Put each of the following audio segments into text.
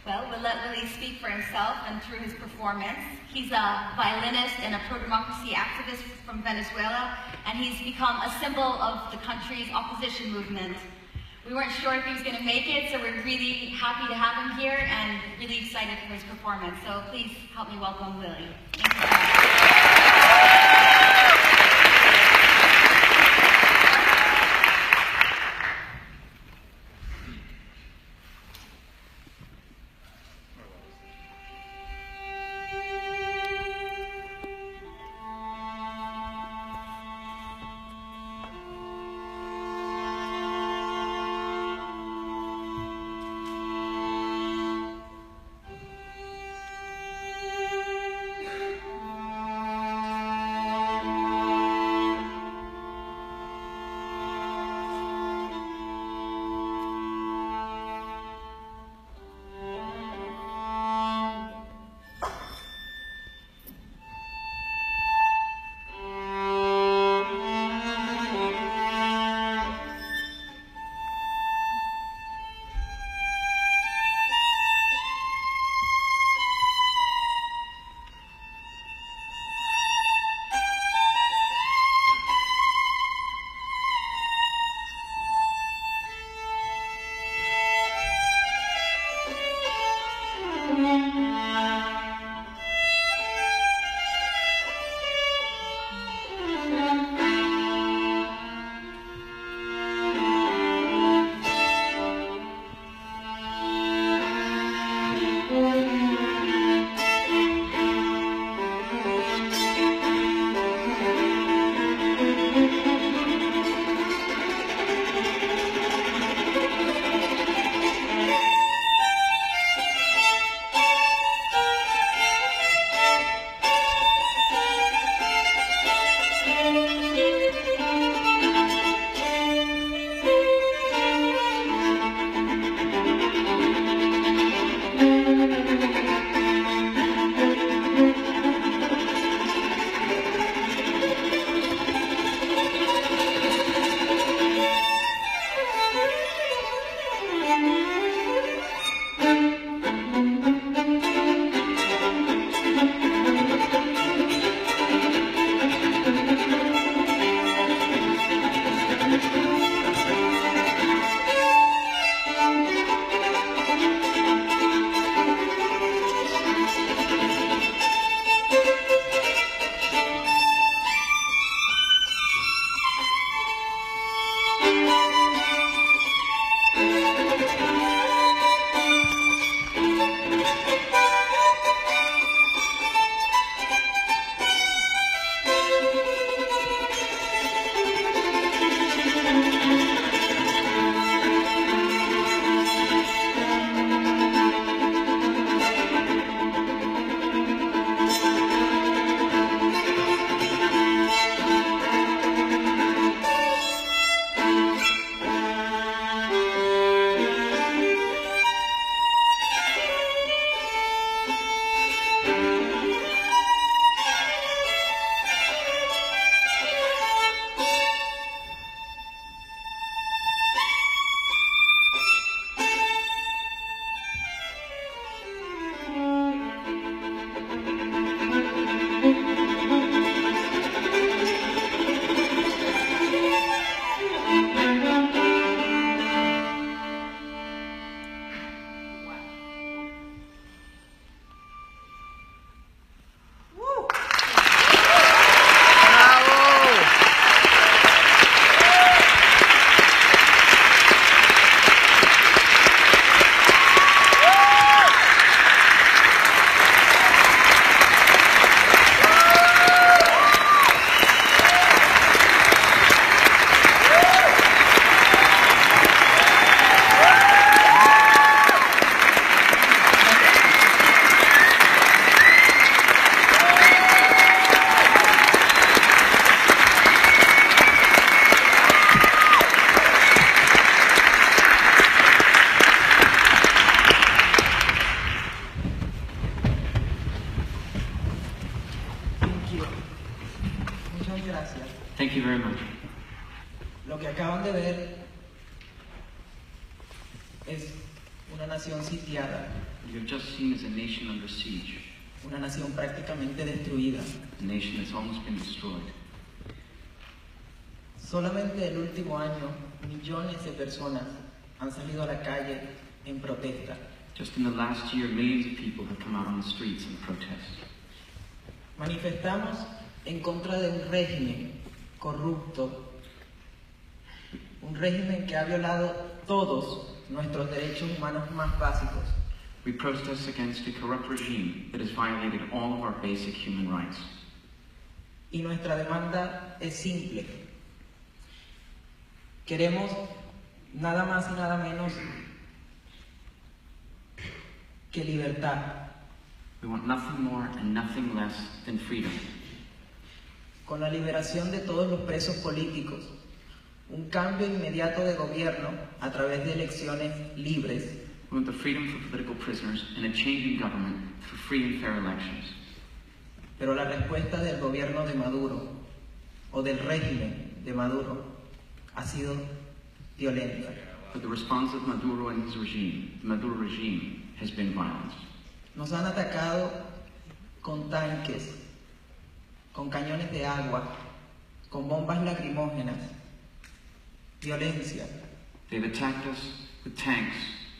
Well, we'll let Willie speak for himself and through his performance. He's a violinist and a pro-democracy activist from Venezuela, and he's become a symbol of the country's opposition movement. We weren't sure if he was going to make it, so we're really happy to have him here and really excited for his performance. So please help me welcome Willie. Thank you so much. Thank you very much. Lo que acaban de ver es una nación sitiada, What you have just seen is a nation under siege, una nación prácticamente destruida. a nation that's almost been destroyed. Solamente el último año, millones de personas han salido a la calle en protesta. Just in the last year, millions of people have come out on the streets in protest. Manifestamos en contra de un régimen corrupto, un régimen que ha violado todos nuestros derechos humanos más básicos. We protest against a corrupt regime that has violated all of our basic human rights. Y nuestra demanda es simple. Queremos nada más y nada menos que libertad. We want nothing more and nothing less than freedom. Con la liberación de todos los presos políticos, un cambio inmediato de gobierno a través de elecciones libres, We want the freedom for political prisoners and a change in government through free and fair elections. pero la respuesta del gobierno de Maduro o del régimen de Maduro ha sido violenta. But the response of Maduro and his regime, the Maduro regime, has been violence. Nos han atacado con tanques, con cañones de agua, con bombas lacrimógenas, violencia. They've attacked us with tanks,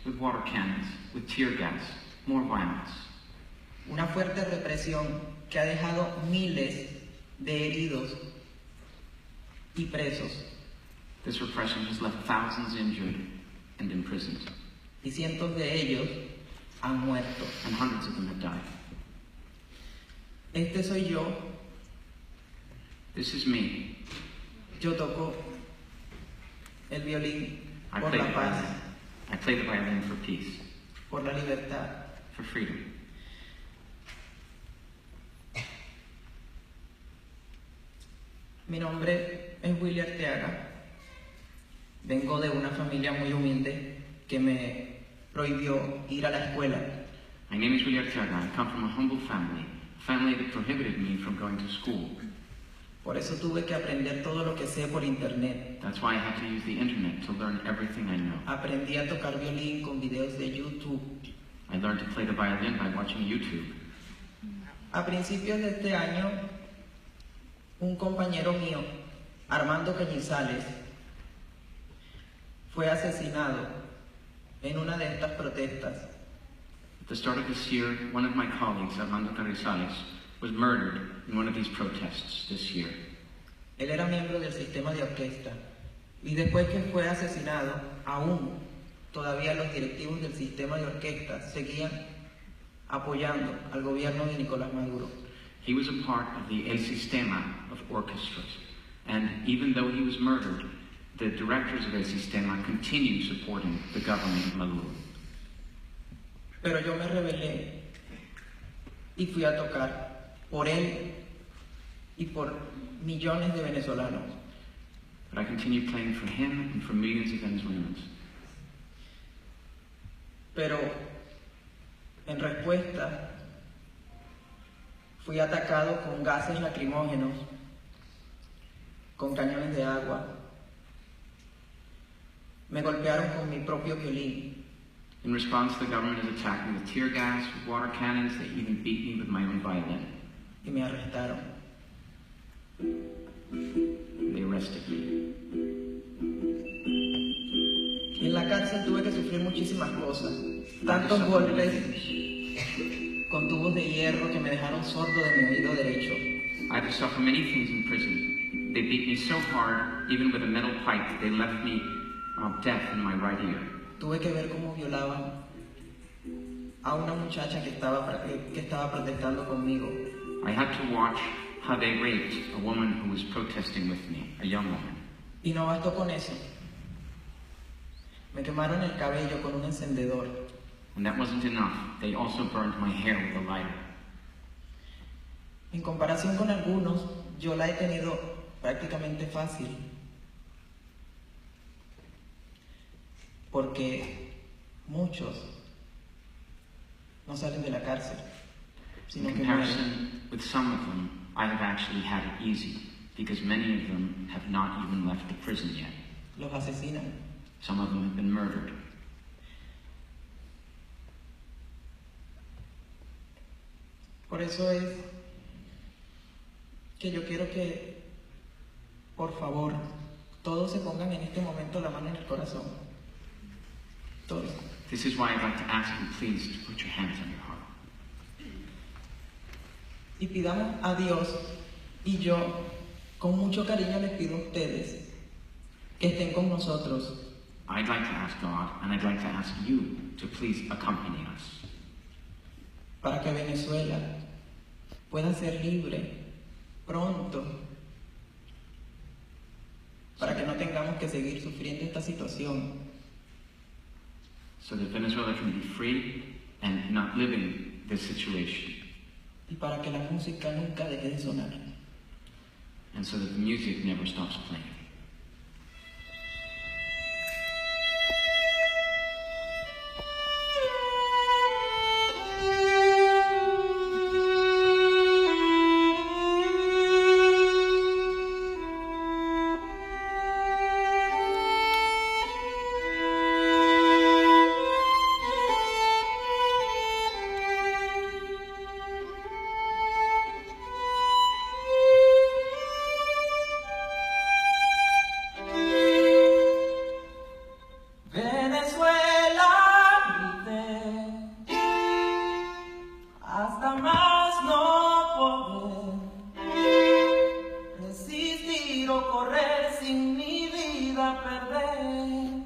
with water cannons, with tear gas, more violence. Una fuerte represión que ha dejado miles de heridos y presos This repression has left thousands injured and imprisoned, y cientos de ellos han muerto. and hundreds of them have died. Este soy yo, This is me. yo toco el violín I por play la the paz, violin. I play the violin for peace, por la libertad. for freedom. Mi nombre es Willy Arteaga. Vengo de una familia muy humilde que me prohibió ir a la escuela. My name is William Arteaga. I come from a humble family, a family that prohibited me from going to school. Por eso tuve que aprender todo lo que sé por internet. That's why I had to use the internet to learn everything I know. Aprendí a tocar violín con videos de YouTube. I learned to play the violin by watching YouTube. A principios de este año, un compañero mío, Armando Cañizales, fue asesinado en una de estas protestas. At the start of this year, one of my colleagues, Armando Carrizales, was murdered in one of these protests this year. Él era miembro del sistema de orquesta y después que fue asesinado, aún todavía los directivos del sistema de orquesta seguían apoyando al gobierno de Nicolás Maduro. He was a part of the El Sistema of orchestras, and even though he was murdered, the directors of El Sistema continued supporting the government of Maduro. Pero yo me rebelé y fui a tocar por él y por millones de venezolanos. But I continued playing for him and for millions of Venezuelans. Pero en respuesta fui atacado con gases lacrimógenos, con cañones de agua. Me golpearon con mi propio violín. In response, the government is attacking with tear gas, with water cannons. They even beat me with my own violin. Y me arrestaron. They arrested me. En la cárcel tuve que sufrir muchísimas cosas. I Tantos suffered golpes many things. con tubos de hierro que me dejaron sordo de mi oído derecho. I had to suffer many things in prison. They beat me so hard, even with a metal pipe, they left me deaf in my right ear. Tuve que ver cómo violaban a una muchacha que estaba protestando conmigo. I had to watch how they raped a woman who was protesting with me, a young woman. Y no bastó con eso. Me quemaron el cabello con un encendedor. And that wasn't enough. They also burned my hair with a lighter. En comparación con algunos, yo la he tenido prácticamente fácil. Porque muchos no salen de la cárcel, sino In que mueren. comparison with some of them, I have actually had it easy, because many of them have not even left the prison yet. Los asesinan. Some of them have been murdered. Por eso es que yo quiero que, por favor, todos se pongan en este momento la mano en el corazón. Todos. This is why I'd like to ask you, please, to put your hands on your heart. Y pidamos a Dios, y yo con mucho cariño les pido a ustedes que estén con nosotros. I'd like to ask God, and I'd like to ask you to please accompany us, Para que Venezuela pueda ser libre pronto, para que no tengamos que seguir sufriendo esta situación. so that Venezuela can be free and not living this situation, Y para que la música nunca deje de sonar. and so that the music never stops playing. Venezuela, grité hasta más no poder, resistir o correr sin mi vida perder,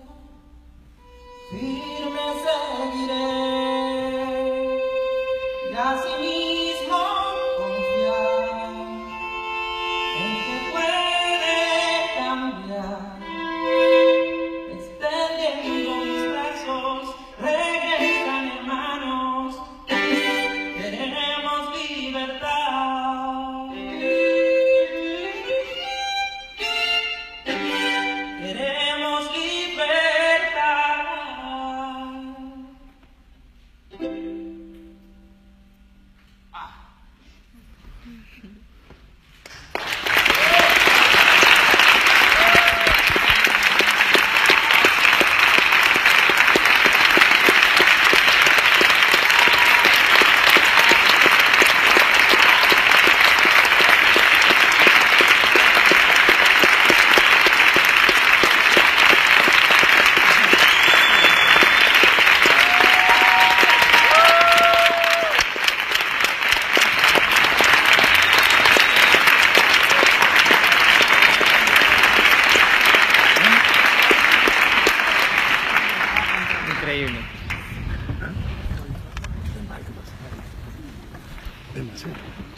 firme seguiré y así mismo confiar en que puede cambiar. Extendiendo mis brazos, regresan hermanos, queremos libertad. Queremos libertad. Increíble. Demasiado.